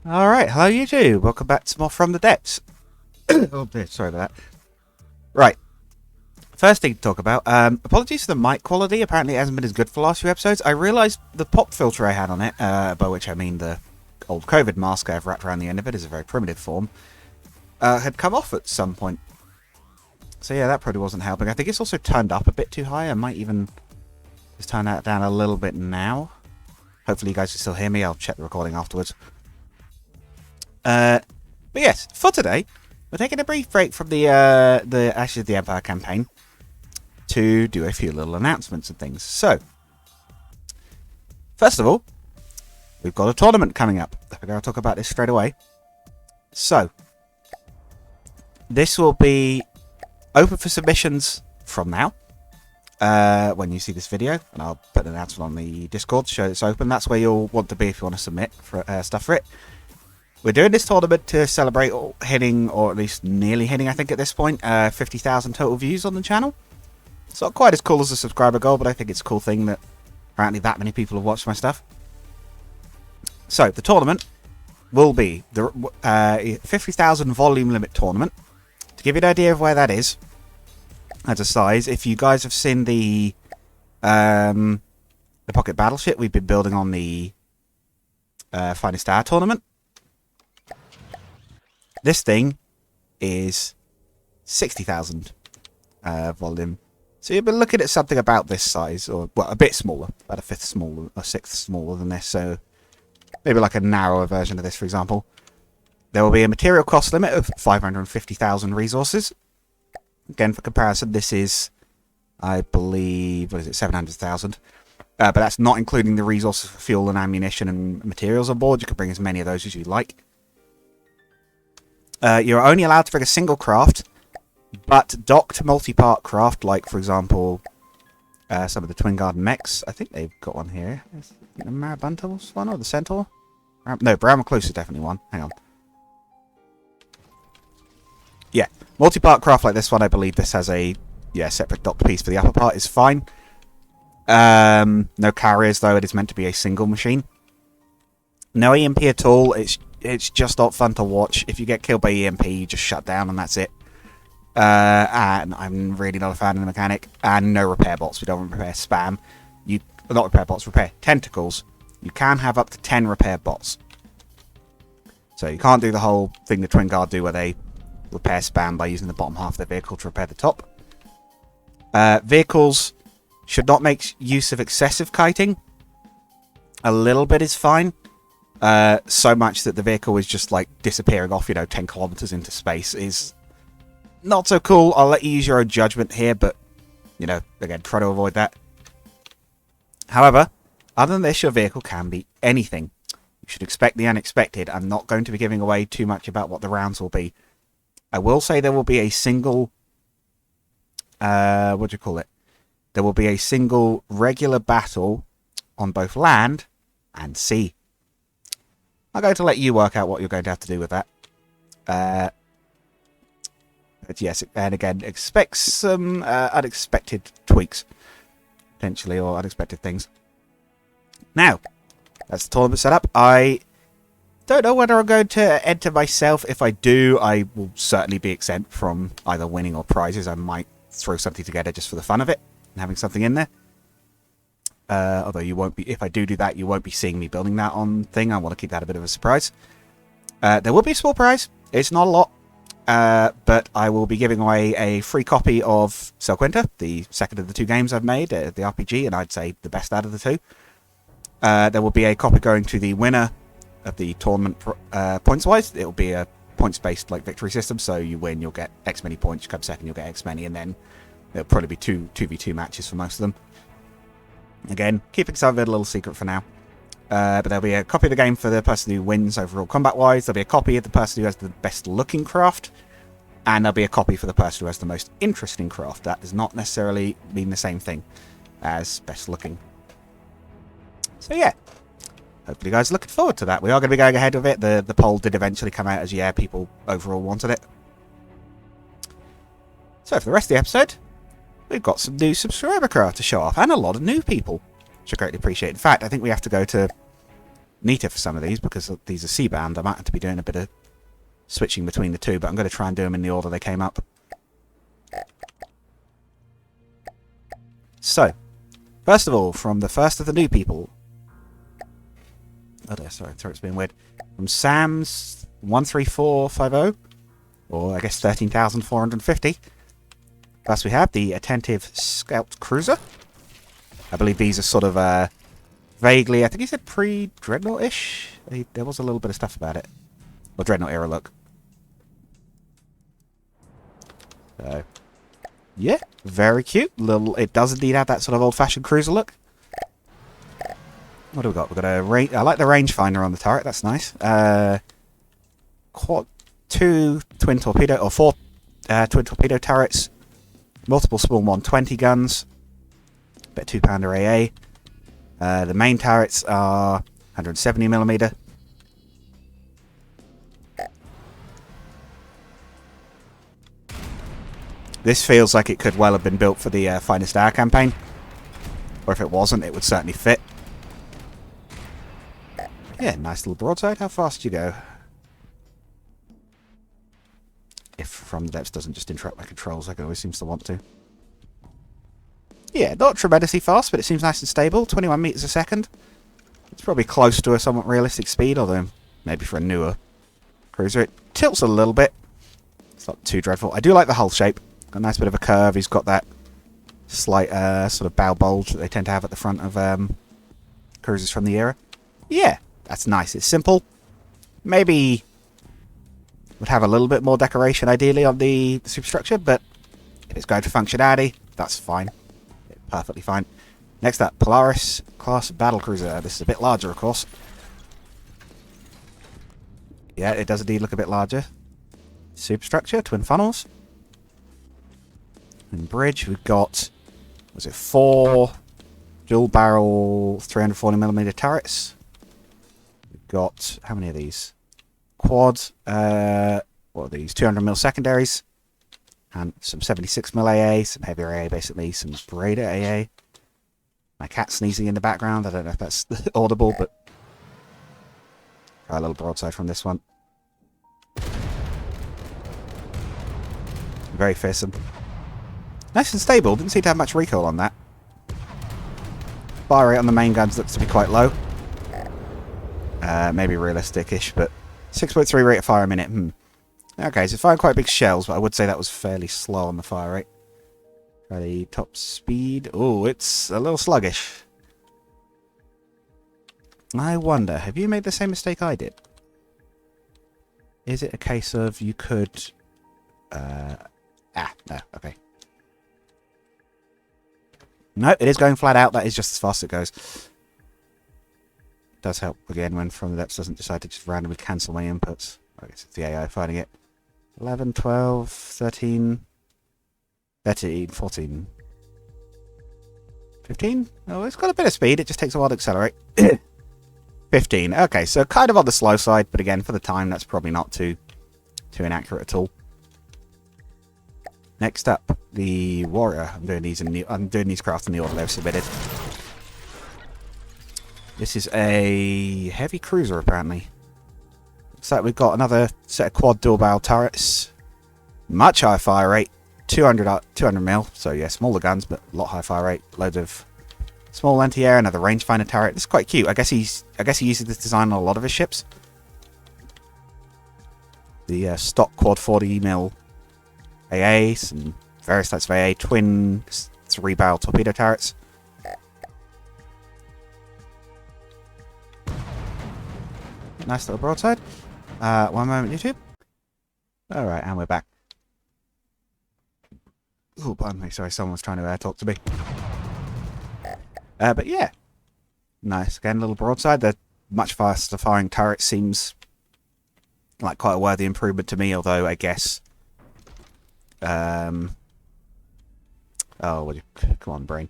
Alright, hello YouTube. Welcome back to more From the Depths. Oh dear, sorry about that. Right. First thing to talk about, apologies for the mic quality. Apparently it hasn't been as good for the last few episodes. I realised the pop filter I had on it, by which I mean the old COVID mask I have wrapped around the end of it is a very primitive form, had come off at some point. So yeah, that probably wasn't helping. I think it's also turned up a bit too high. I might even just turn that down a little bit now. Hopefully you guys can still hear me. I'll check the recording afterwards. But yes, for today, we're taking a brief break from the Ashes of the Empire campaign to do a few little announcements and things. So, first of all, we've got a tournament coming up. I figure I'll talk about this straight away. So, this will be open for submissions from now. When you see this video, and I'll put an announcement on the Discord to show it's open. That's where you'll want to be if you want to submit for stuff for it. We're doing this tournament to celebrate hitting, or at least nearly hitting, I think at this point, 50,000 total views on the channel. It's not quite as cool as the subscriber goal, but I think it's a cool thing that apparently that many people have watched my stuff. So, the tournament will be the 50,000 volume limit tournament. To give you an idea of where that is, as a size, if you guys have seen the pocket battleship we've been building on the Finest Hour tournament, this thing is 60,000 volume. So you've been looking at something about this size, or well, a bit smaller, about a fifth smaller, a sixth smaller than this. So maybe like a narrower version of this, for example. There will be a material cost limit of 550,000 resources. Again, for comparison, this is, I believe, what is it, 700,000. But that's not including the resources for fuel and ammunition and materials on board. You can bring as many of those as you like. You're only allowed to bring a single craft, but docked multi-part craft, like, for example, some of the Twin Garden mechs. I think they've got one here. Is the Marabunta's one, or the Centaur? No, Brown Recluse is definitely one. Hang on. Yeah, multi-part craft like this one, I believe this has a separate docked piece for the upper part, is fine. No carriers, though. It is meant to be a single machine. No EMP at all. It's just not fun to watch. If you get killed by EMP, you just shut down and that's it. And I'm really not a fan of the mechanic. And no repair bots. We don't repair spam. Not repair bots, repair tentacles. You can have up to 10 repair bots. So you can't do the whole thing the Twin Guard do where they repair spam by using the bottom half of their vehicle to repair the top. Vehicles should not make use of excessive kiting. A little bit is fine. So much that the vehicle is just like disappearing off, 10 kilometers into space is not so cool. I'll let you use your own judgment here, but, again, try to avoid that. However, other than this, your vehicle can be anything. You should expect the unexpected. I'm not going to be giving away too much about what the rounds will be. I will say there will be a single, There will be a single regular battle on both land and sea. I'm going to let you work out what you're going to have to do with that. But yes, and again, expect some unexpected tweaks, potentially, or unexpected things. Now, that's the tournament setup. I don't know whether I'm going to enter myself. If I do, I will certainly be exempt from either winning or prizes. I might throw something together just for the fun of it and having something in there. Although you won't be, if I do that, you won't be seeing me building that on thing. I want to keep that a bit of a surprise. There will be a small prize. It's not a lot, but I will be giving away a free copy of Sel Quinta, the second of the two games I've made, the RPG, and I'd say the best out of the two. There will be a copy going to the winner of the tournament points-wise. It will be a points-based victory system, so you win, you'll get X many points. You come second, you'll get X many, and then it'll probably be 2v2 matches for most of them. Again, keeping some of it a little secret for now. But there'll be a copy of the game for the person who wins overall combat-wise. There'll be a copy of the person who has the best-looking craft. And there'll be a copy for the person who has the most interesting craft. That does not necessarily mean the same thing as best-looking. So yeah, hopefully you guys are looking forward to that. We are going to be going ahead with it. The poll did eventually come out as, yeah, people overall wanted it. So for the rest of the episode, we've got some new subscriber craft to show off, and a lot of new people, which I greatly appreciate. In fact, I think we have to go to neater for some of these because these are sea-bound. I might have to be doing a bit of switching between the two, but I'm going to try and do them in the order they came up. So, first of all, from the first of the new people... Oh, there, sorry, it's being weird. From Sam's 13450, or I guess 13,450. First we have the Attentive Scout Cruiser. I believe these are sort of vaguely, I think he said pre-Dreadnought-ish. There was a little bit of stuff about it. Or Dreadnought era look. So, yeah, very cute. It does indeed have that sort of old-fashioned cruiser look. What do we got? We've got a range. I like the rangefinder on the turret. That's nice. Four twin torpedo turrets. Multiple small 120 guns. Bit of 2-pounder AA. The main turrets are 170mm. This feels like it could well have been built for the Finest Hour campaign. Or if it wasn't, it would certainly fit. Yeah, nice little broadside. How fast do you go? If from the depths doesn't just interrupt my controls like it always seems to want to. Yeah, not tremendously fast, but it seems nice and stable. 21 meters a second. It's probably close to a somewhat realistic speed, although maybe for a newer cruiser. It tilts a little bit. It's not too dreadful. I do like the hull shape. Got a nice bit of a curve. He's got that slight sort of bow bulge that they tend to have at the front of cruisers from the era. Yeah, that's nice. It's simple. Maybe would have a little bit more decoration ideally on the superstructure, but if it's going for functionality, that's fine. Perfectly fine. Next up, Polaris class battlecruiser. This is a bit larger, of course. Yeah, it does indeed look a bit larger. Superstructure, twin funnels. And bridge, we've got, was it 4 dual barrel 340mm turrets. We've got, how many of these? Quad, what are these? 200mm secondaries. And some 76mm AA, some heavier AA basically, some Breda AA. My cat sneezing in the background, I don't know if that's audible, but... Try a little broadside from this one. Very fearsome. Nice and stable, didn't seem to have much recoil on that. Fire rate on the main guns looks to be quite low. Maybe realistic-ish, but 6.3 rate of fire a minute, Okay, so firing quite big shells, but I would say that was fairly slow on the fire rate. Try the top speed. Oh, it's a little sluggish. I wonder, have you made the same mistake I did? Is it a case of you could... no, okay. No, it is going flat out. That is just as fast as it goes. It does help, again, when From the Depths doesn't decide to just randomly cancel my inputs. I guess it's the AI fighting it. 11, 12, 13, 14, 15? Oh, it's got a bit of speed. It just takes a while to accelerate. 15. Okay, so kind of on the slow side, but again, for the time, that's probably not too inaccurate at all. Next up, the Warrior. I'm doing these crafts in the order they've submitted. This is a heavy cruiser, apparently. Looks like we've got another set of quad dual barrel turrets. Much higher fire rate. 200mm. So yeah, smaller guns, but a lot higher fire rate. Loads of small anti-air, another rangefinder turret. This is quite cute. I guess he uses this design on a lot of his ships. The stock quad 40mm AA, some various types of AA, twin 3-barrel torpedo turrets. Nice little broadside. One moment, YouTube. Alright, and we're back. Oh, pardon me. Sorry, someone was trying to talk to me. But yeah. Nice. Again, a little broadside. The much faster firing turret seems like quite a worthy improvement to me, although I guess... oh, come on, brain.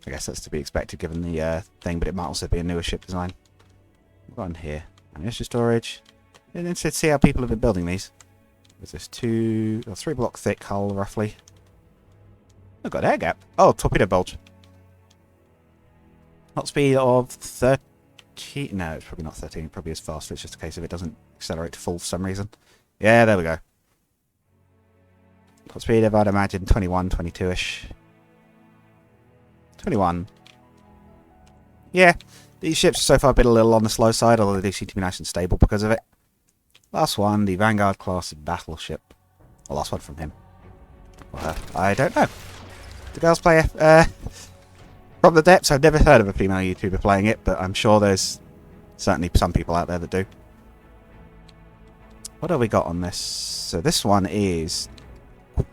I guess that's to be expected given the thing, but it might also be a newer ship design. What on here? Ammunition storage. And then to see how people have been building these. There's this 2 or 3 block thick hull, roughly. I've got air gap. Oh, torpedo bulge. Top speed of 13 13? No, it's probably not 13. It probably is faster. It's just a case of it doesn't accelerate to full for some reason. Yeah, there we go. Top speed of, I'd imagine, 21, 22-ish. 21. Yeah, these ships so far have been a little on the slow side, although they do seem to be nice and stable because of it. Last one, the Vanguard class battleship. The last one from him. I don't know. Do girls play From the Depths? I've never heard of a female YouTuber playing it, but I'm sure there's certainly some people out there that do. What have we got on this? So this one is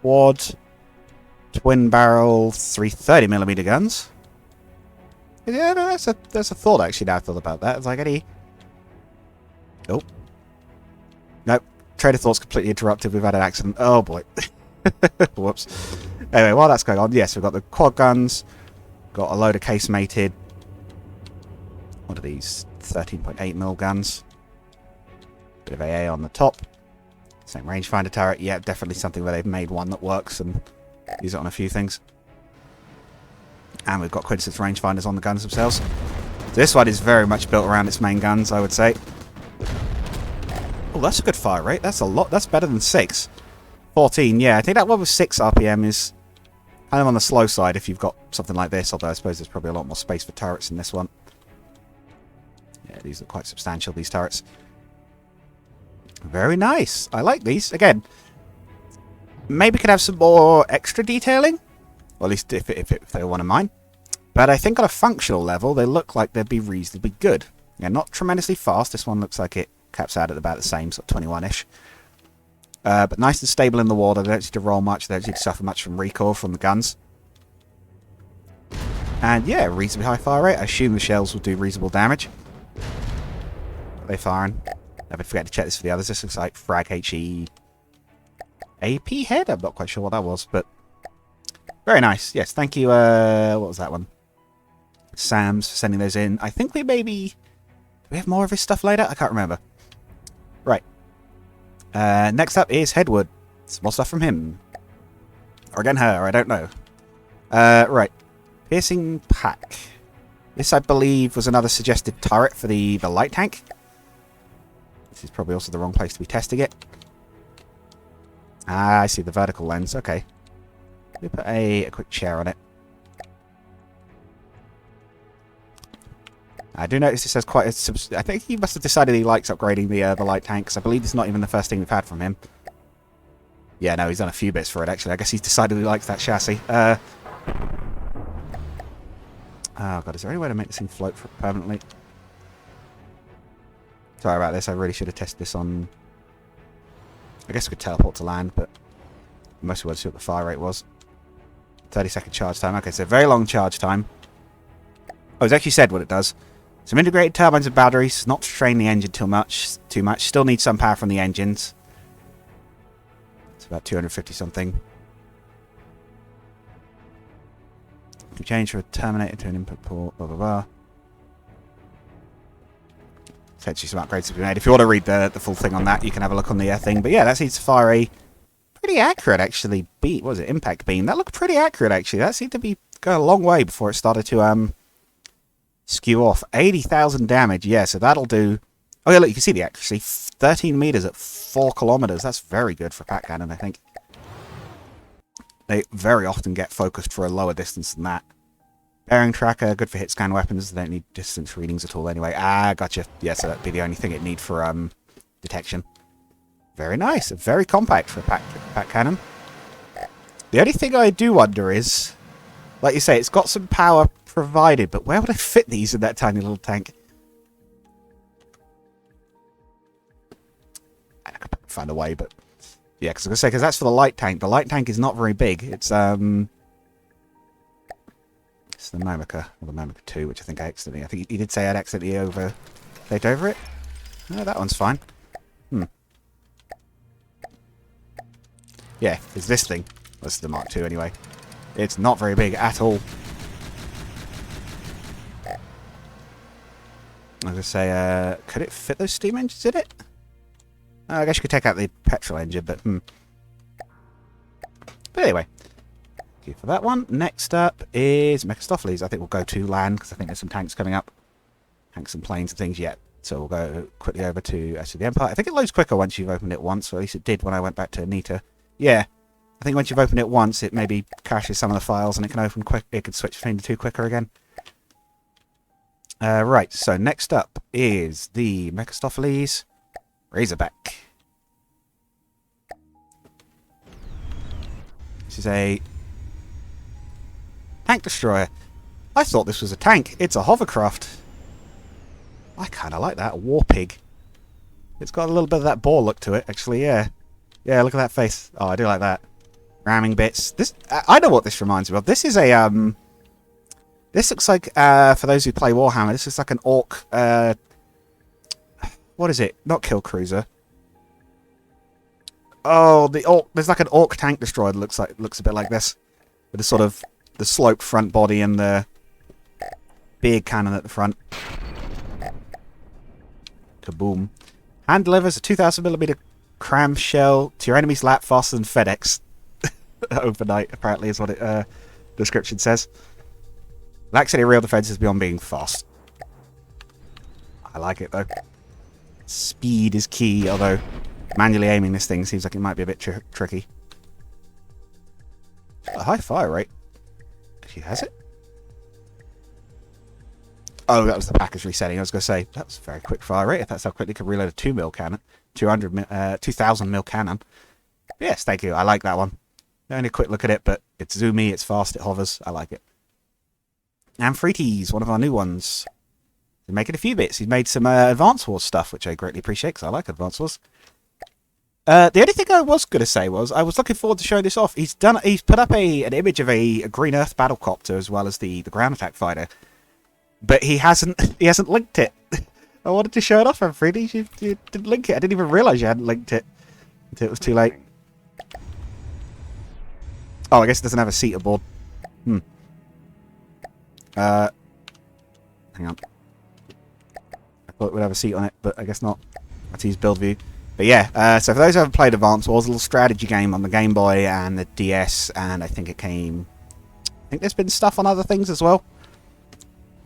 quad twin barrel 330mm guns. Yeah, no, that's a thought actually. Now I thought about that. It's like any. Oh. Nope. Trader thought's completely interrupted. We've had an accident. Oh boy. Whoops. Anyway, while that's going on, yes, we've got the quad guns. Got a load of casemated. What are these? 13.8mm guns. Bit of AA on the top. Same rangefinder turret. Yeah, definitely something where they've made one that works and use it on a few things. And we've got quintessence rangefinders on the guns themselves. This one is very much built around its main guns, I would say. Oh, that's a good fire rate. That's a lot. That's better than 6. 14, yeah. I think that one with 6 RPM is kind of on the slow side if you've got something like this, although I suppose there's probably a lot more space for turrets in this one. Yeah, these are quite substantial, these turrets. Very nice. I like these. Again, maybe could have some more extra detailing. Or at least if they want to mind. But I think on a functional level, they look like they'd be reasonably good. Yeah, not tremendously fast. This one looks like it caps out at about the same, sort of 21-ish. But nice and stable in the water. They don't need to roll much. They don't need to suffer much from recoil from the guns. And yeah, reasonably high fire rate. I assume the shells will do reasonable damage. Are they firing? Never forget to check this for the others. This looks like Frag HE AP head. I'm not quite sure what that was, but very nice. Yes, thank you. What was that one? Sam's for sending those in. I think we maybe... Do we have more of his stuff later? I can't remember. Right. Next up is Headwood. Some more stuff from him. Or again her, I don't know. Right. Piercing pack. This, I believe, was another suggested turret for the light tank. This is probably also the wrong place to be testing it. Ah, I see the vertical lens. Okay. Let me put a quick chair on it. I do notice this has quite a... I think he must have decided he likes upgrading the light tank, because I believe it's not even the first thing we've had from him. Yeah, no, he's done a few bits for it, actually. I guess he's decided he likes that chassis. Oh, God, is there any way to make this thing float permanently? Sorry about this. I really should have tested this on... I guess we could teleport to land, but... Most wanted to see what the fire rate was. 30-second charge time. Okay, so very long charge time. Oh, it's actually said what it does. Some integrated turbines and batteries, not to strain the engine too much. Still need some power from the engines. It's about 250 something. You change from a terminator to an input port, blah blah blah. Essentially some upgrades to be made. If you want to read the full thing on that, you can have a look on the thing. But yeah, that seems to fire a pretty accurate, actually. What was it? Impact beam. That looked pretty accurate, actually. That seemed to be going a long way before it started to skew off. 80,000 damage. Yeah, so that'll do... Oh, yeah, look, you can see the accuracy. 13 meters at 4 kilometers. That's very good for pack cannon, I think. They very often get focused for a lower distance than that. Bearing tracker, good for hit scan weapons. They don't need distance readings at all anyway. Ah, gotcha. Yeah, so that'd be the only thing it need for detection. Very nice. Very compact for a pack cannon. The only thing I do wonder is, like you say, it's got some power provided, but where would I fit these in that tiny little tank? I could find a way, but yeah, because I was going to say, because that's for the light tank. The light tank is not very big. It's the Momica, or the Momica 2, which I think he did say I'd accidentally overplayed over it. No, that one's fine. Yeah, it's this thing. This is the Mark II anyway. It's not very big at all. I was going to say, could it fit those steam engines in it? I guess you could take out the petrol engine, but But anyway, thank you for that one. Next up is Mephistopheles. I think we'll go to land, because I think there's some tanks coming up. tanks and planes and things yet. So we'll go quickly over to the Empire. I think it loads quicker once you've opened it once, or at least it did when I went back to Anita. Yeah, I think once you've opened it once, it maybe caches some of the files and it can open quick. It can switch between the two quicker again. Right, so next up is the Mephistopheles Razorback. This is a tank destroyer. I thought this was a tank. It's a hovercraft. I kind of like that. A war pig. It's got a little bit of that boar look to it, actually, yeah. Yeah, look at that face. Oh, I do like that. Ramming bits. This, I know what this reminds me of. This is a, this looks like, for those who play Warhammer, this is like an orc, what is it? Not kill cruiser. Oh, the orc, there's like an orc tank destroyer that looks a bit like this. With the sort of, the sloped front body and the big cannon at the front. Kaboom. Hand delivers a 2,000mm cram shell to your enemy's lap faster than FedEx. Overnight, apparently, is what it description says. Lacks any real defenses beyond being fast. I like it, though. Speed is key, although manually aiming this thing seems like it might be a bit tricky. A high fire rate. She has it? Oh, that was the package resetting. I was going to say, that was a very quick fire rate. If that's how quickly you can reload a 2mm cannon. 2,000mm cannon. Yes, thank you. I like that one. Only a quick look at it, but it's zoomy, it's fast, it hovers. I like it. Amphretes, one of our new ones. He's making a few bits. He's made some Advance Wars stuff, which I greatly appreciate, because I like Advance Wars. The only thing I was going to say was, I was looking forward to showing this off. He's put up an image of a Green Earth battlecopter, as well as the ground attack fighter. But he hasn't linked it. I wanted to show it off, Amphretes. You didn't link it. I didn't even realise you hadn't linked it until it was too late. Oh, I guess it doesn't have a seat aboard. Hang on. I thought it would have a seat on it, but I guess not. That's his build view. But yeah, so for those who haven't played Advance Wars, a little strategy game on the Game Boy and the DS, and I think there's been stuff on other things as well.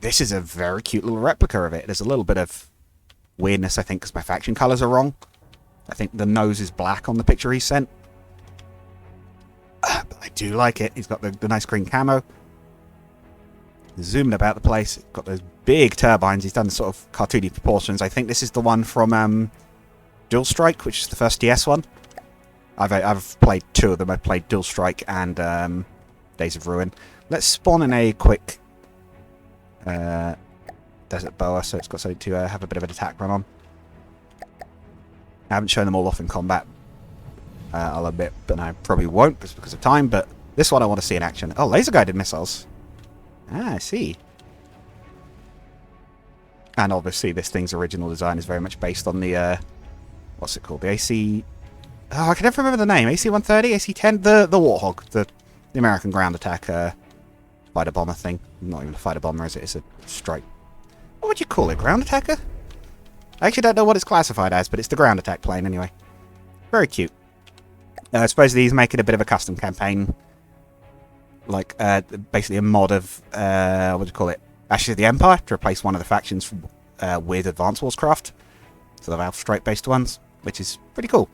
This is a very cute little replica of it. There's a little bit of weirdness, I think, because my faction colours are wrong. I think the nose is black on the picture he sent. But I do like it. He's got the nice green camo. Zooming about the place. He's got those big turbines. He's done the sort of cartoony proportions. I think this is the one from Dual Strike, which is the first DS one. I've played two of them. I've played Dual Strike and Days of Ruin. Let's spawn in a quick desert boa, so it's got something to have a bit of an attack run on. I haven't shown them all off in combat, I'll admit, but I probably won't just because of time, but this one I want to see in action. Oh, laser guided missiles. Ah, I see. And obviously this thing's original design is very much based on the, what's it called? The AC... Oh, I can never remember the name. AC-130? AC-10? The Warthog. The American ground attack fighter bomber thing. Not even a fighter bomber, is it? It's a strike. What would you call it? Ground attacker? I actually don't know what it's classified as, but it's the ground attack plane anyway. Very cute. Supposedly he's making a bit of a custom campaign. Like, basically a mod of, what do you call it? Ashes of the Empire, to replace one of the factions with Advance Wars craft. So the Valve Strike-based ones, which is pretty cool.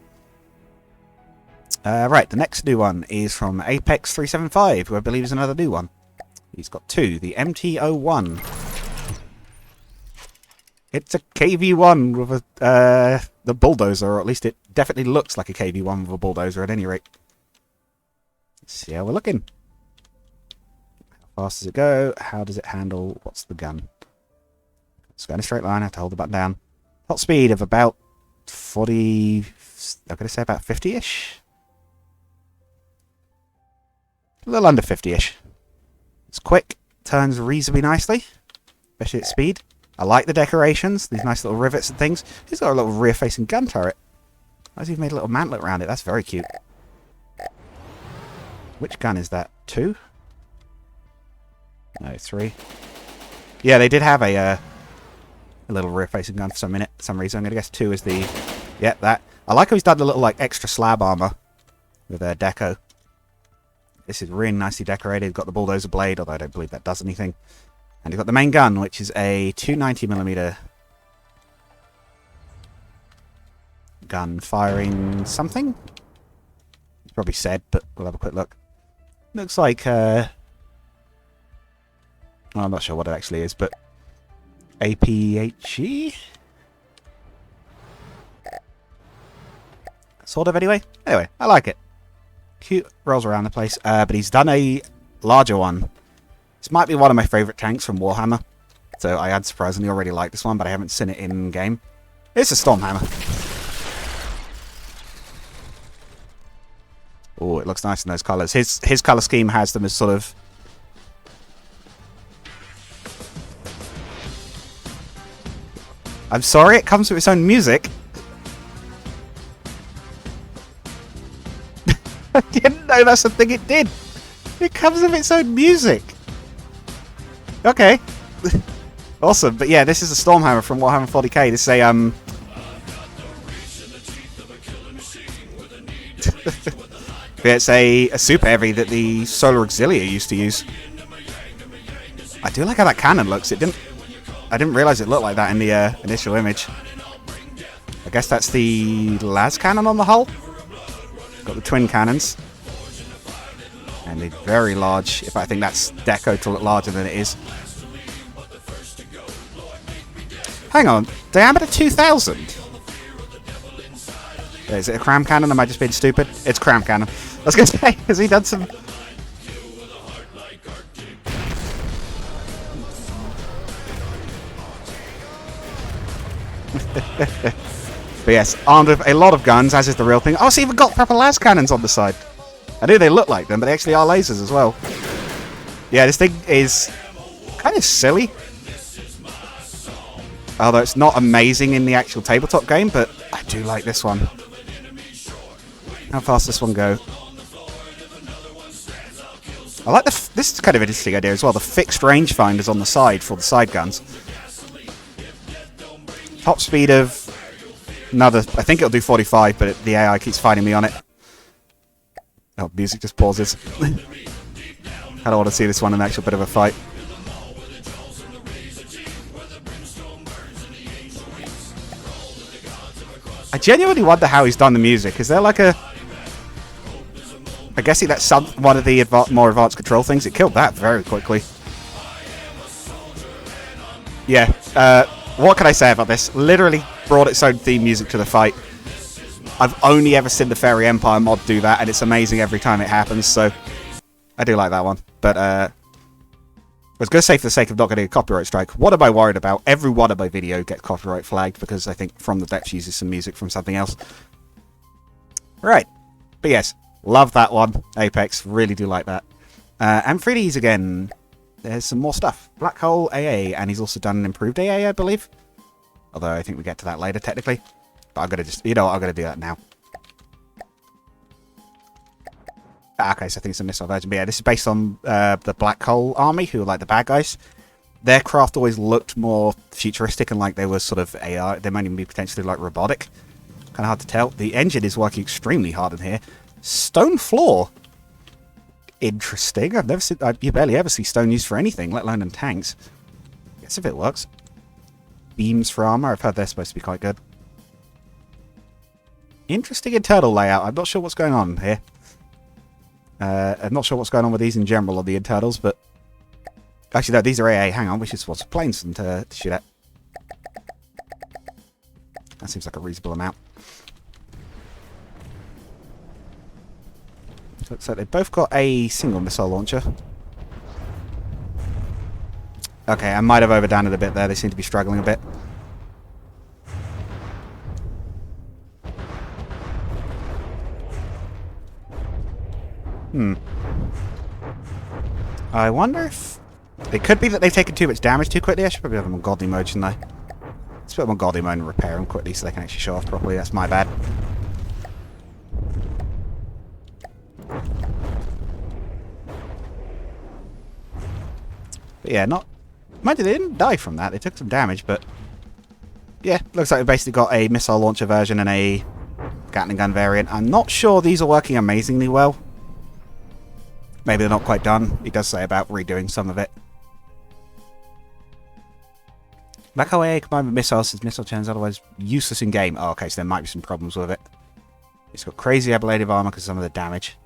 Right, the next new one is from Apex 375, who I believe is another new one. He's got two. The MT-01. It's a KV-1 with the bulldozer, or at least it definitely looks like a KV-1 with a bulldozer at any rate. Let's see how we're looking. How fast does it go? How does it handle? What's the gun? It's going in a straight line. I have to hold the button down. Top speed of about 40... I'm going to say about 50-ish. A little under 50-ish. It's quick. Turns reasonably nicely. Especially at speed. I like the decorations. These nice little rivets and things. He's got a little rear-facing gun turret. He's even made a little mantlet around it. That's very cute. Which gun is that? 2? No, 3. Yeah, they did have a little rear-facing gun for some reason. I'm going to guess 2 is the... Yeah, that. I like how he's done the little, like, extra slab armor with deco. This is really nicely decorated. Got the bulldozer blade, although I don't believe that does anything. And you've got the main gun, which is a 290mm gun firing something. It's probably said, but we'll have a quick look. Looks like, well, I'm not sure what it actually is, but APHE? Sort of, anyway. Anyway, I like it. Cute, rolls around the place. But he's done a larger one. This might be one of my favourite tanks from Warhammer. So I had surprisingly already liked this one, but I haven't seen it in-game. It's a Stormhammer. Oh, it looks nice in those colours. His colour scheme has them as sort of... I'm sorry, it comes with its own music. I didn't know that's the thing it did. It comes with its own music. Okay. Awesome. But yeah, this is a Stormhammer from Warhammer 40k. This is a, it's a super heavy that the Solar Auxilia used to use. I do like how that cannon looks. I didn't realise it looked like that in the initial image. I guess that's the las cannon on the hull. Got the twin cannons. And the very large, if I think that's deco to look larger than it is. Hang on, diameter 2000? Is it a cram cannon? Am I just being stupid? It's cram cannon. I was going to say, has he done some... But yes, armed with a lot of guns, as is the real thing. Oh, it's even got proper las cannons on the side. I knew they look like them, but they actually are lasers as well. Yeah, this thing is kind of silly. Although it's not amazing in the actual tabletop game, but I do like this one. How fast does this one go? I like the... This is kind of an interesting idea as well. The fixed rangefinders on the side for the side guns. Top speed of... Another... I think it'll do 45, but the AI keeps finding me on it. Oh, music just pauses. I don't want to see this one in an actual bit of a fight. I genuinely wonder how he's done the music. Is there like a... I guess that's one of the more advanced control things. It killed that very quickly. Yeah, what can I say about this? Literally brought its own theme music to the fight. I've only ever seen the Fairy Empire mod do that, and it's amazing every time it happens, so I do like that one. But I was going to say, for the sake of not getting a copyright strike, what am I worried about? Every one of my video gets copyright flagged, because I think From the Depths uses some music from something else. Right. But yes, love that one. Apex, really do like that. And 3Ds again, there's some more stuff. Black Hole AA, and he's also done an improved AA, I believe. Although I think we get to that later, technically. But I'm going to just, you know what, I'm going to do that now. Okay, so I think it's a missile version. But yeah, this is based on the Black Hole Army, who are like the bad guys. Their craft always looked more futuristic and like they were sort of AI. They might even be potentially like robotic. Kind of hard to tell. The engine is working extremely hard in here. Stone floor. Interesting. I've never seen... you barely ever see stone used for anything, let alone in tanks. Guess if it works. Beams for armor. I've heard they're supposed to be quite good. Interesting internal layout. I'm not sure what's going on here. I'm not sure what's going on with these in general, on the internals, but... Actually, no, these are AA. Hang on, we should swap some planes to shoot at. That seems like a reasonable amount. Looks like they've both got a single missile launcher. Okay, I might have overdone it a bit there. They seem to be struggling a bit. I wonder if... It could be that they've taken too much damage too quickly. I should probably have them on godly mode, shouldn't I? Let's put them on godly mode and repair them quickly so they can actually show off properly. That's my bad. But yeah, not... Mind you, they didn't die from that. They took some damage, but... Yeah, looks like we basically got a missile launcher version and a Gatling gun variant. I'm not sure these are working amazingly well. Maybe they're not quite done. He does say about redoing some of it. Back away, combined with missiles, since missile channels otherwise useless in game. Oh, okay, so there might be some problems with it. It's got crazy ablative armor because of some of the damage.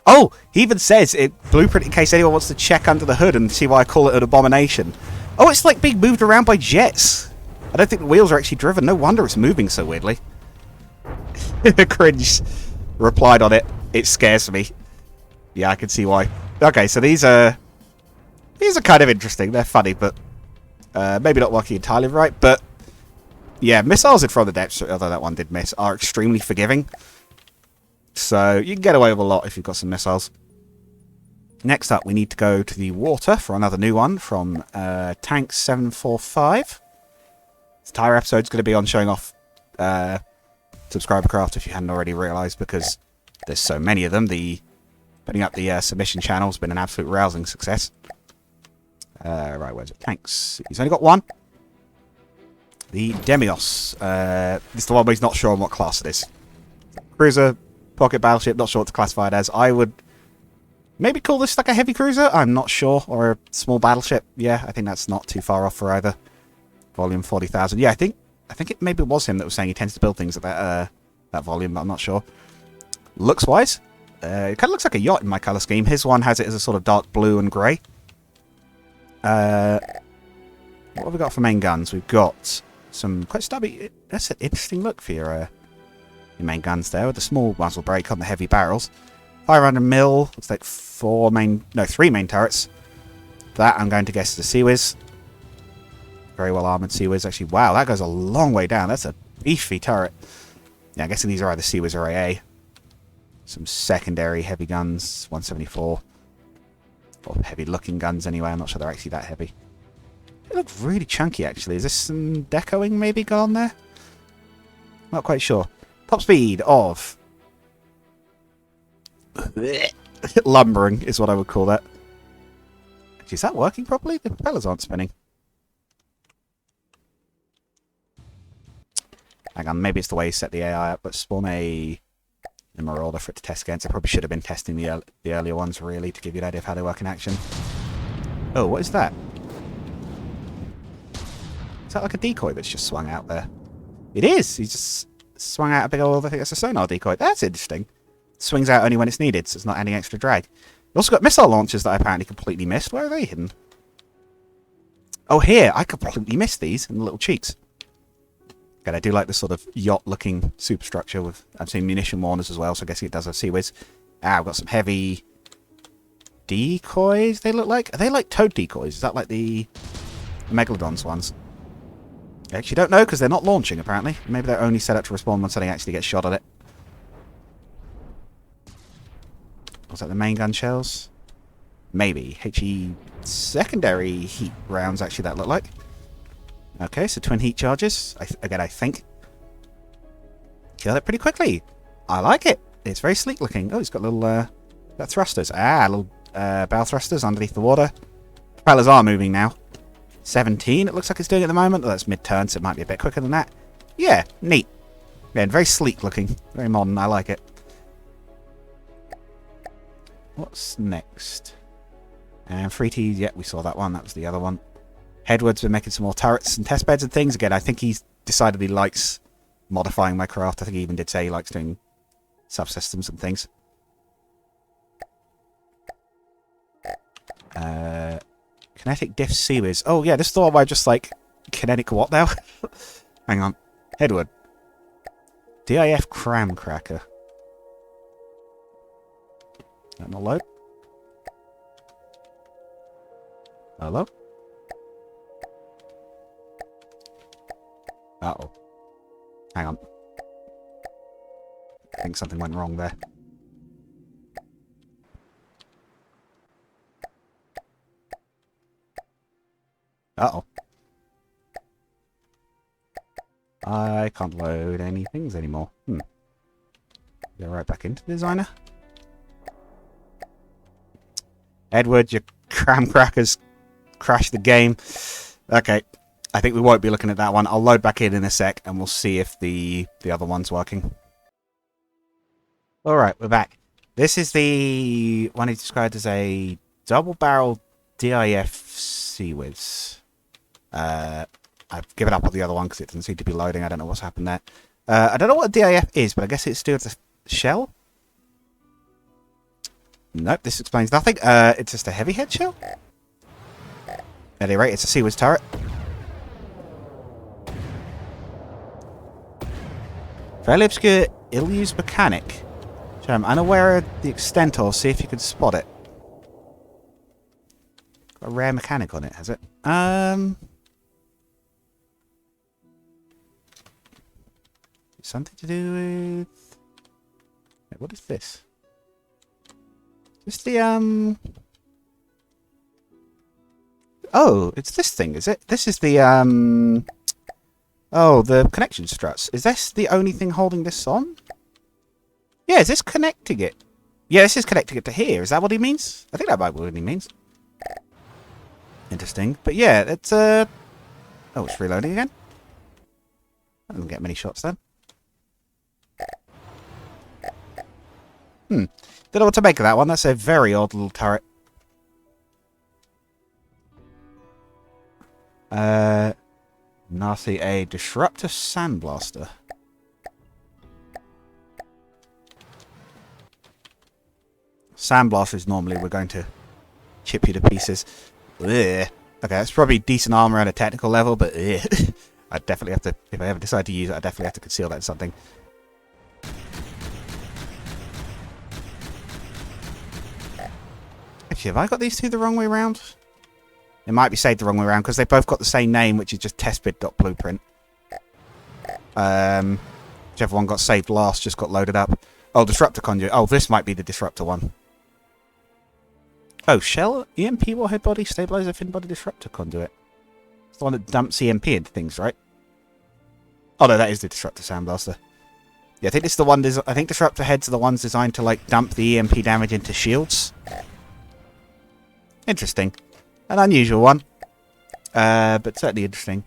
Oh, he even says it blueprint in case anyone wants to check under the hood and see why I call it an abomination. Oh, it's like being moved around by jets. I don't think the wheels are actually driven. No wonder it's moving so weirdly. Cringe replied on it. It scares me. Yeah, I can see why. Okay, so these are kind of interesting. They're funny, but maybe not working entirely right. But yeah, missiles in From the Depths, although that one did miss, are extremely forgiving. So you can get away with a lot if you've got some missiles. Next up, we need to go to the water for another new one from Tank 745. This entire episode's going to be on showing off subscriber craft if you hadn't already realised, because there's so many of them. Putting up the submission channel has been an absolute rousing success. Right, where's it? Tanks. He's only got one. The Demios. This is the one where he's not sure on what class it is. Cruiser, pocket battleship, not sure what to classify it as. I would maybe call this like a heavy cruiser. I'm not sure. Or a small battleship. Yeah, I think that's not too far off for either. Volume 40,000. Yeah, I think it maybe was him that was saying he tends to build things at that volume, but I'm not sure. Looks-wise, it kind of looks like a yacht in my colour scheme. His one has it as a sort of dark blue and grey. What have we got for main guns? We've got some quite stubby. That's an interesting look for your main guns there, with the small muzzle brake on the heavy barrels. 500 mil. Looks like 3 main turrets. That I'm going to guess is a Sea-Wiz. Very well armoured Sea-Wiz. Actually, wow, that goes a long way down. That's a beefy turret. Yeah, I'm guessing these are either Sea-Wiz or AA. Some secondary heavy guns, 174. Or heavy-looking guns anyway. I'm not sure they're actually that heavy. They look really chunky, actually. Is this some decoing maybe gone there? Not quite sure. Top speed of... lumbering is what I would call that. Actually, is that working properly? The propellers aren't spinning. Hang on, maybe it's the way you set the AI up, but spawn a Marauder for it to test against. I probably should have been testing the earlier ones, really, to give you an idea of how they work in action. Oh, what is that? Is that like a decoy that's just swung out there? It is! He's just swung out a big old... I think that's a sonar decoy. That's interesting. Swings out only when it's needed, so it's not adding extra drag. We've also got missile launchers that I apparently completely missed. Where are they hidden? Oh, here! I completely missed these in the little cheeks. Again, I do like the sort of yacht-looking superstructure with... I'm seeing munition warners as well, so I guess it does have Sea-Wiz. Ah, we've got some heavy... decoys, they look like? Are they like toad decoys? Is that like the Megalodon's ones? I actually don't know, because they're not launching, apparently. Maybe they're only set up to respawn when something actually gets shot at it. Was that the main gun shells? Maybe. HE secondary heat rounds, actually, that look like. Okay, so twin heat charges. Again, I think. Kill it pretty quickly. I like it. It's very sleek looking. Oh, it's got little thrusters. Ah, little bow thrusters underneath the water. Propellers are moving now. 17, it looks like it's doing at the moment. Oh, that's mid-turn, so it might be a bit quicker than that. Yeah, neat. Yeah, very sleek looking. Very modern. I like it. What's next? And 3T, yeah, we saw that one. That was the other one. Edwards been making some more turrets and test beds and things. Again, I think he's decided he likes modifying my craft. I think he even did say he likes doing subsystems and things. Kinetic diff Sea-Wiz. Oh, yeah, this is the one where I just, like, kinetic what now? Hang on. Edward. DIF Cram Cracker. That not load? Hello? Uh-oh. Hang on. I think something went wrong there. Uh-oh. I can't load any things anymore. Go right back into designer. Edward, your cram crackers crashed the game. Okay. I think we won't be looking at that one. I'll load back in a sec, and we'll see if the other one's working. Alright, we're back. This is the one he described as a double-barrel DIF Sea-Wiz. I've given up on the other one because it doesn't seem to be loading. I don't know what's happened there. I don't know what a DIF is, but I guess it's to do with the shell? Nope, this explains nothing. It's just a heavy head shell? At any rate, it's a Seawards turret. Fairly obscure, ill-used mechanic. Which I'm unaware of the extent of. See if you can spot it. Got a rare mechanic on it, has it? Something to do with... Wait, what is this? Just the, Oh, it's this thing, is it? This is the, Oh, the connection struts. Is this the only thing holding this on? Yeah, is this connecting it? Yeah, this is connecting it to here. Is that what he means? I think that might be what he means. Interesting. But yeah, it's, Oh, it's reloading again. I didn't get many shots then. Don't know what to make of that one. That's a very odd little turret. Nasty, a disruptor sandblaster. Sandblasters normally we're going to chip you to pieces. Ugh. Okay, that's probably decent armor at a technical level, but I'd definitely have to, if I ever decide to use it, I'd definitely have to conceal that in something. Actually, have I got these two the wrong way around? It might be saved the wrong way around because they both got the same name, which is just testbit.blueprint. Whichever one got saved last just got loaded up. Oh, disruptor conduit. Oh, this might be the disruptor one. Oh, shell, EMP warhead body, stabilizer fin body, disruptor conduit. It's the one that dumps EMP into things, right? Oh no, that is the disruptor sandblaster. Yeah, I think this is the one. I think disruptor heads are the ones designed to like dump the EMP damage into shields. Interesting. An unusual one. But certainly interesting.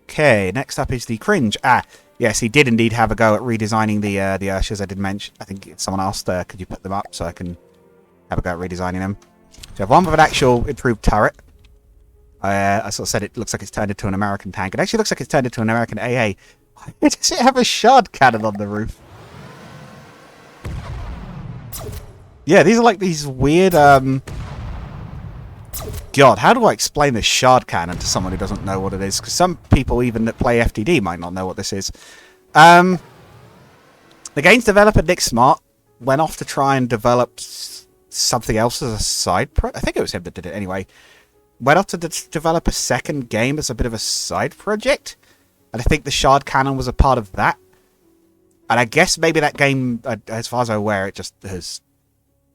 Okay, next up is the cringe. Ah, yes, he did indeed have a go at redesigning the Urshas I did mention. I think someone asked, could you put them up so I can have a go at redesigning them. So I have one with an actual improved turret. I sort of said it looks like it's turned into an American tank. It actually looks like it's turned into an American AA. Why does it have a shard cannon on the roof? Yeah, these are like these weird, God, how do I explain this shard cannon to someone who doesn't know what it is? Because some people, even that play FTD, might not know what this is. The game's developer, Nick Smart, went off to try and develop something else as a side project. I think it was him that did it anyway. Went off to develop a second game as a bit of a side project. And I think the shard cannon was a part of that. And I guess maybe that game, as far as I'm aware, it just has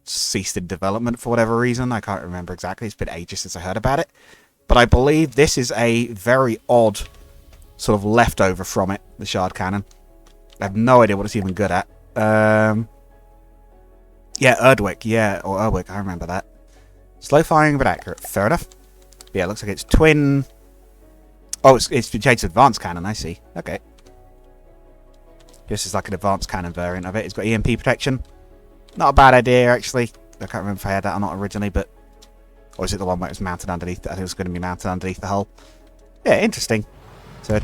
ceased in development for whatever reason. I can't remember exactly. It's been ages since I heard about it. But I believe this is a very odd sort of leftover from it, the shard cannon. I have no idea what it's even good at. Yeah, Erdwick. Yeah, or Erdwick. I remember that. Slow firing but accurate. Fair enough. Yeah, it looks like it's twin... Oh, it's Jade's advanced cannon, I see. Okay. This is like an advanced cannon variant of it. It's got EMP protection. Not a bad idea, actually. I can't remember if I had that or not originally, but... Or is it the one where it was mounted underneath? I think it was going to be mounted underneath the hull. Yeah, interesting. So...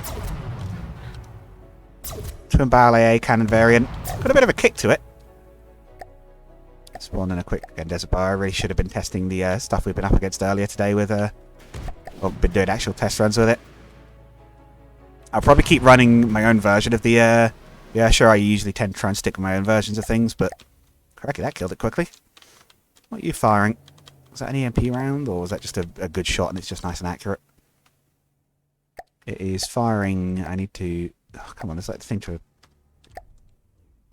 Twin barrel AA cannon variant. Got a bit of a kick to it. Spawned in a quick... Again, Desert Bar. I really should have been testing the stuff we've been up against earlier today with... Well, been doing actual test runs with it. I'll probably keep running my own version of the... Yeah, sure, I usually tend to try and stick with my own versions of things, but... Cracky, that killed it quickly. What are you firing? Was that an EMP round, or was that just a good shot and it's just nice and accurate? It is firing... I need to... Oh, come on, there's like the thing to...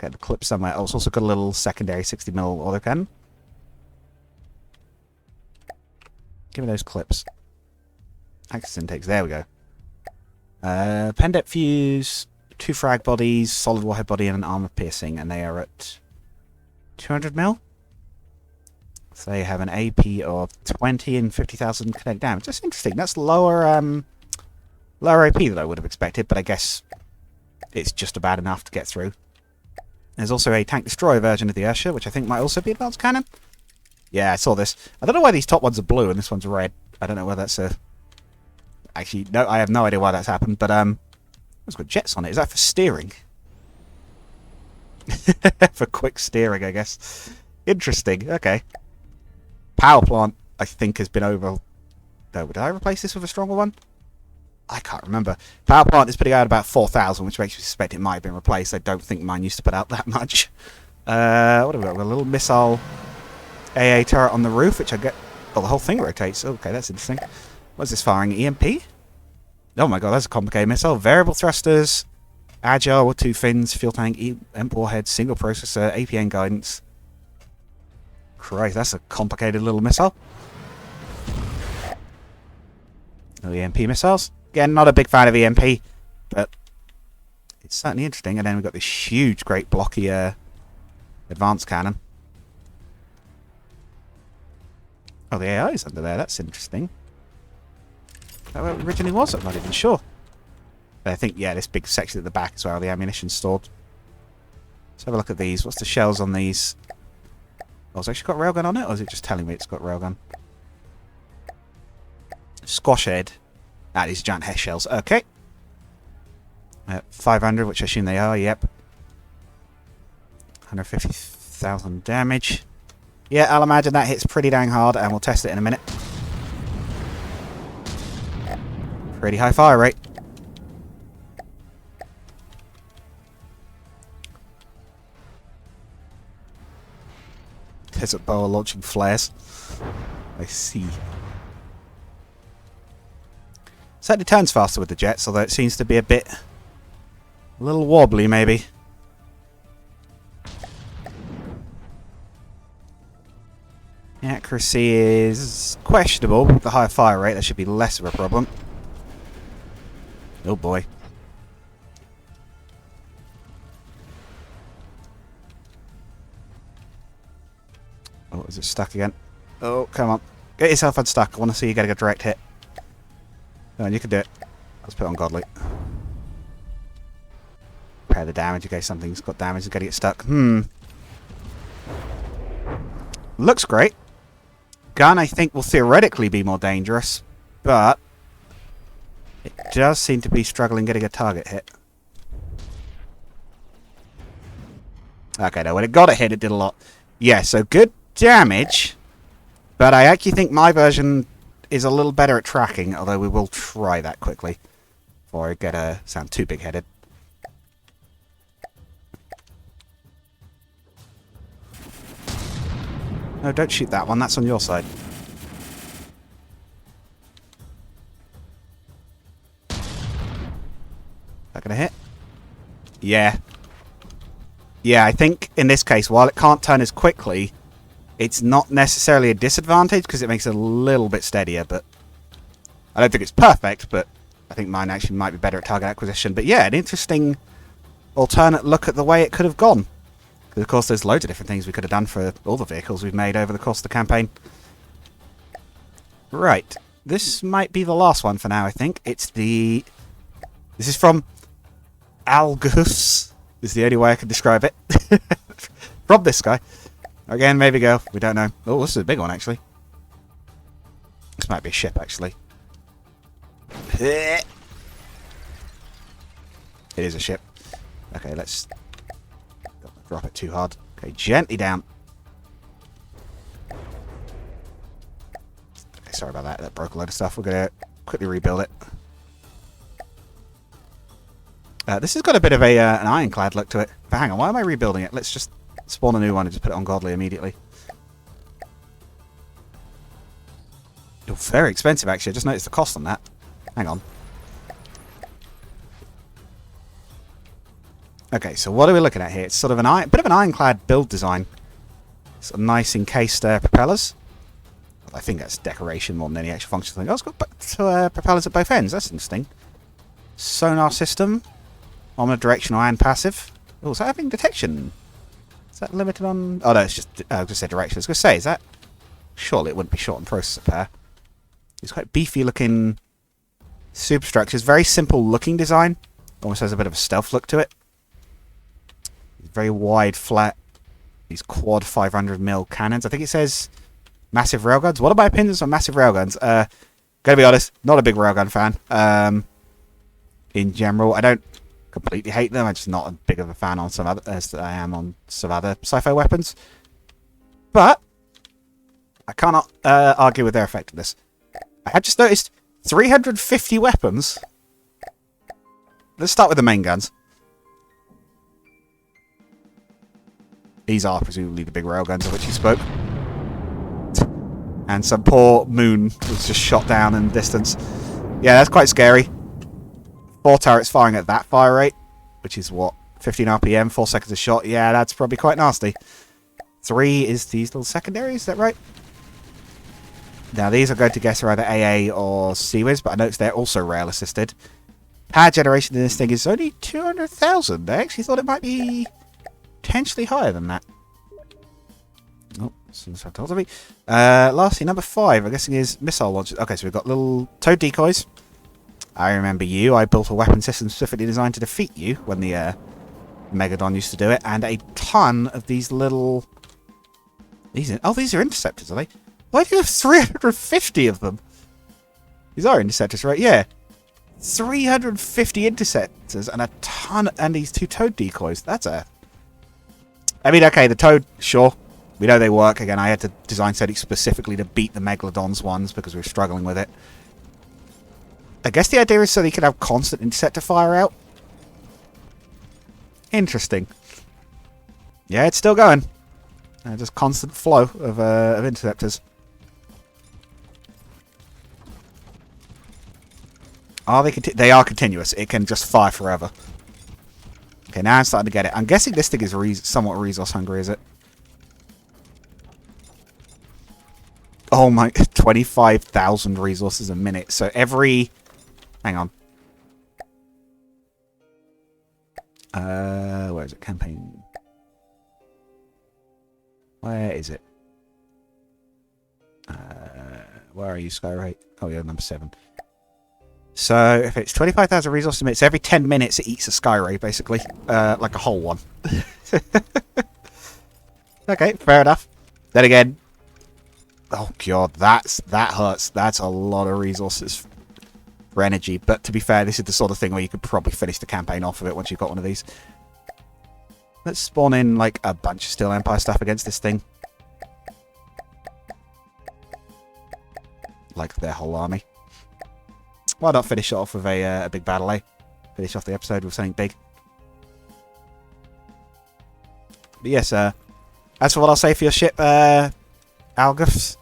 Get the clip somewhere. Oh, it's also got a little secondary 60mm autocannon. Give me those clips. Access intakes, there we go. Pen depth fuse, 2 frag bodies, solid warhead body, and an armor piercing, and they are at 200mm. So they have an AP of 20 and 50,000 kinetic damage. That's interesting. That's lower lower AP than I would have expected, but I guess it's just about enough to get through. There's also a tank destroyer version of the Ursha, which I think might also be advanced cannon. Yeah, I saw this. I don't know why these top ones are blue and this one's red. I don't know whether that's a Actually, no, I have no idea why that's happened, but it's got jets on it. Is that for steering? For quick steering, I guess. Interesting. Okay. Power plant, I think, has been over... No, did I replace this with a stronger one? I can't remember. Power plant is putting out about 4,000, which makes me suspect it might have been replaced. I don't think mine used to put out that much. What have we got? We've got a little missile AA turret on the roof, which I get... Oh, the whole thing rotates. Okay, that's interesting. What's this firing? EMP? Oh my god, that's a complicated missile. Variable thrusters, agile with 2 fins, fuel tank, EMP warhead, single processor, APN guidance. Christ, that's a complicated little missile. No EMP missiles. Again, not a big fan of EMP, but it's certainly interesting. And then we've got this huge, great blocky advanced cannon. Oh, the AI is under there. That's interesting. Is that what it originally was? I'm not even sure. But I think, yeah, this big section at the back is where all the ammunition's stored. Let's have a look at these. What's the shells on these? Oh, it's actually got railgun on it, or is it just telling me it's got railgun? Squash head. Ah, these are giant HESH shells. Okay. 500, which I assume they are, yep. 150,000 damage. Yeah, I'll imagine that hits pretty dang hard, and we'll test it in a minute. Pretty high fire rate. Desert boa launching flares. I see. Certainly turns faster with the jets, although it seems to be a little wobbly maybe. The accuracy is questionable, but with the higher fire rate, that should be less of a problem. Oh boy. Oh, is it stuck again? Oh, come on. Get yourself unstuck. I want to see you get a direct hit. Come on, you can do it. Let's put it on Godly. Repair the damage in case something's got damage and getting it stuck. Looks great. Gun, I think, will theoretically be more dangerous, but it does seem to be struggling getting a target hit. Okay, no, when it got a hit, it did a lot. Yeah, so good damage, but I actually think my version is a little better at tracking, although we will try that quickly before I get sound too big-headed. No, don't shoot that one. That's on your side. That gonna hit? Yeah. Yeah, I think in this case, while it can't turn as quickly, it's not necessarily a disadvantage because it makes it a little bit steadier, but I don't think it's perfect, but I think mine actually might be better at target acquisition. But yeah, an interesting alternate look at the way it could have gone. Because, of course, there's loads of different things we could have done for all the vehicles we've made over the course of the campaign. Right. This might be the last one for now, I think. It's the... This is from Algus. Is the only way I can describe it. From this guy. Again, maybe go. We don't know. Oh, this is a big one, actually. This might be a ship, actually. It is a ship. Okay, let's... Don't drop it too hard. Okay, gently down. Okay, sorry about that. That broke a load of stuff. We're going to quickly rebuild it. This has got a bit of an ironclad look to it. But hang on, why am I rebuilding it? Let's just spawn a new one and just put it on Godly immediately. Oh, very expensive, actually. I just noticed the cost on that. Hang on. Okay, so what are we looking at here? It's sort of a bit of an ironclad build design. Some nice encased propellers. Well, I think that's decoration more than any actual functional thing. Oh, it's got propellers at both ends. That's interesting. Sonar system. Omnidirectional and passive. Oh, is that having detection? Is that limited on... Oh, no, it's just... I was going to say direction. I was going to say, is that... Surely it wouldn't be short on processor pair. It's quite beefy looking superstructures. Very simple looking design. Almost has a bit of a stealth look to it. Very wide, flat. These quad 500mm cannons. I think it says massive railguns. What are my opinions on massive railguns? Gotta be honest, not a big railgun fan. In general, I don't completely hate them. I'm just not as big of a fan on some other as I am on some other sci-fi weapons. But I cannot argue with their effectiveness. I had just noticed 350 weapons. Let's start with the main guns. These are presumably the big railguns of which you spoke. And some poor moon was just shot down in the distance. Yeah, that's quite scary. 4 turrets firing at that fire rate, which is what, 15 RPM, 4 seconds a shot. Yeah, that's probably quite nasty. 3 is these little secondaries, is that right? Now, these are going to guess are either AA or CWIS, but I noticed they're also rail assisted. Power generation in this thing is only 200,000. I actually thought it might be potentially higher than that. Oh, some subtitles of me. Lastly, number 5, I'm guessing is missile launchers. Okay, so we've got little toad decoys. I remember you. I built a weapon system specifically designed to defeat you when the Megadon used to do it. And a ton of these little... these are interceptors, are they? Why do you have 350 of them? These are interceptors, right? Yeah. 350 interceptors and a ton... and these 2 toad decoys. That's a... I mean, okay, the toad, sure. We know they work. Again, I had to design settings specifically to beat the Megalodon's ones because we were struggling with it. I guess the idea is so they can have constant interceptor fire out. Interesting. Yeah, it's still going. Just constant flow of interceptors. Are they? They are continuous. It can just fire forever. Okay, now I'm starting to get it. I'm guessing this thing is somewhat resource hungry, is it? Oh my, 25,000 resources a minute. So every... hang on. Where is it? Campaign. Where is it? Where are you, Skyrate? Oh, yeah, number 7. So, if it's 25,000 resources a minute, so every 10 minutes it eats a Skyray, basically. Like a whole one. Okay, fair enough. Then again... oh, God, that hurts. That's a lot of resources for energy. But to be fair, this is the sort of thing where you could probably finish the campaign off of it once you've got one of these. Let's spawn in, like, a bunch of Steel Empire stuff against this thing. Like their whole army. Why not finish it off with a big battle, eh? Finish off the episode with something big. But yes, as for what I'll say for your ship, Algafs,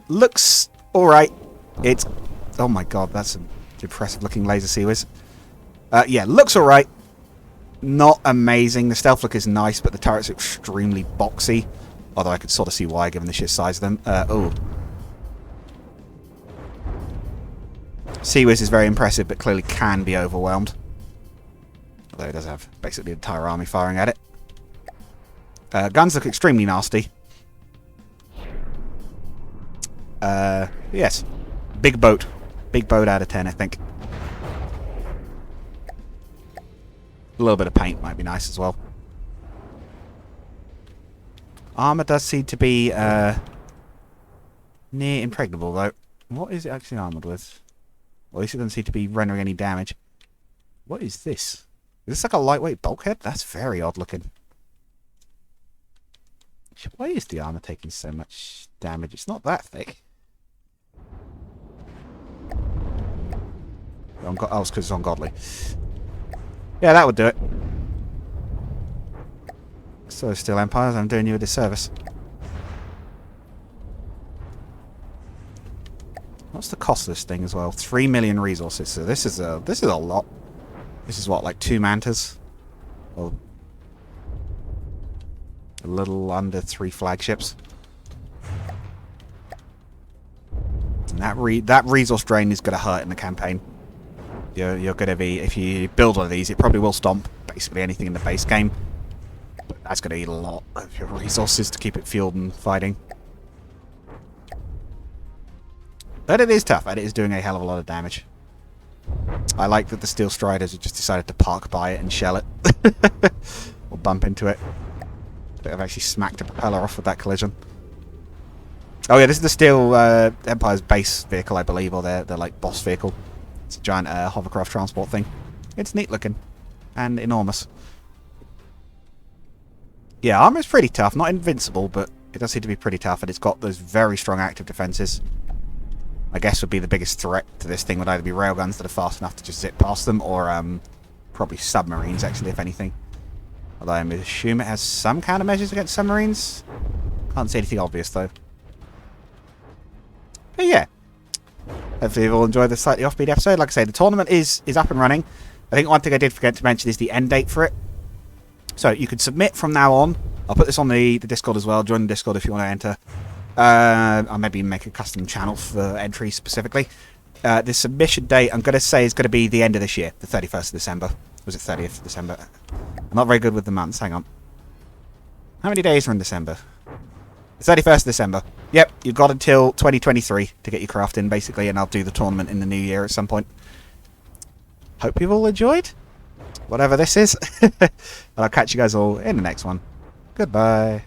looks alright. It's... oh my god, that's an impressive looking laser CWIS. Yeah, looks alright. Not amazing. The stealth look is nice, but the turret's extremely boxy. Although I could sort of see why, given the sheer size of them. Oh. CWIS is very impressive, but clearly can be overwhelmed. Although it does have basically the entire army firing at it. Guns look extremely nasty. Yes. Big boat. Big boat out of 10, I think. A little bit of paint might be nice as well. Armour does seem to be near impregnable, though. What is it actually armoured with? Well, at least it doesn't seem to be rendering any damage. What is this? Is this like a lightweight bulkhead? That's very odd looking. Why is the armour taking so much damage? It's not that thick. Oh, it's because it's ungodly. Yeah, that would do it. So, Steel Empires, I'm doing you a disservice. What's the cost of this thing as well? 3 million resources. So this is a lot. This is what, like 2 mantas? Or a little under 3 flagships. And that resource drain is going to hurt in the campaign. You're going to be, if you build one of these, it probably will stomp basically anything in the base game. But that's going to eat a lot of your resources to keep it fueled and fighting. But it is tough, and it is doing a hell of a lot of damage. I like that the Steel Striders have just decided to park by it and shell it. Or bump into it. But I've actually smacked a propeller off with that collision. Oh yeah, this is the Steel Empire's base vehicle, I believe, or their like boss vehicle. It's a giant hovercraft transport thing. It's neat looking and enormous. Yeah, armor's pretty tough. Not invincible, but it does seem to be pretty tough, and it's got those very strong active defenses. I guess would be the biggest threat to this thing would either be railguns that are fast enough to just zip past them, or probably submarines, actually, if anything. Although I assume it has some countermeasures against submarines. Can't see anything obvious, though. But yeah. Hopefully you've all enjoyed this slightly offbeat episode. Like I say, the tournament is up and running. I think one thing I did forget to mention is the end date for it. So you can submit from now on. I'll put this on the Discord as well. Join the Discord if you want to enter. I'll maybe make a custom channel for entries specifically. The submission date, I'm going to say, is going to be the end of this year, the 31st of December. Was it 30th of December? I'm not very good with the months. Hang on. How many days are in December? The 31st of December. Yep, you've got until 2023 to get your craft in, basically, and I'll do the tournament in the new year at some point. Hope you've all enjoyed. Whatever this is. And I'll catch you guys all in the next one. Goodbye.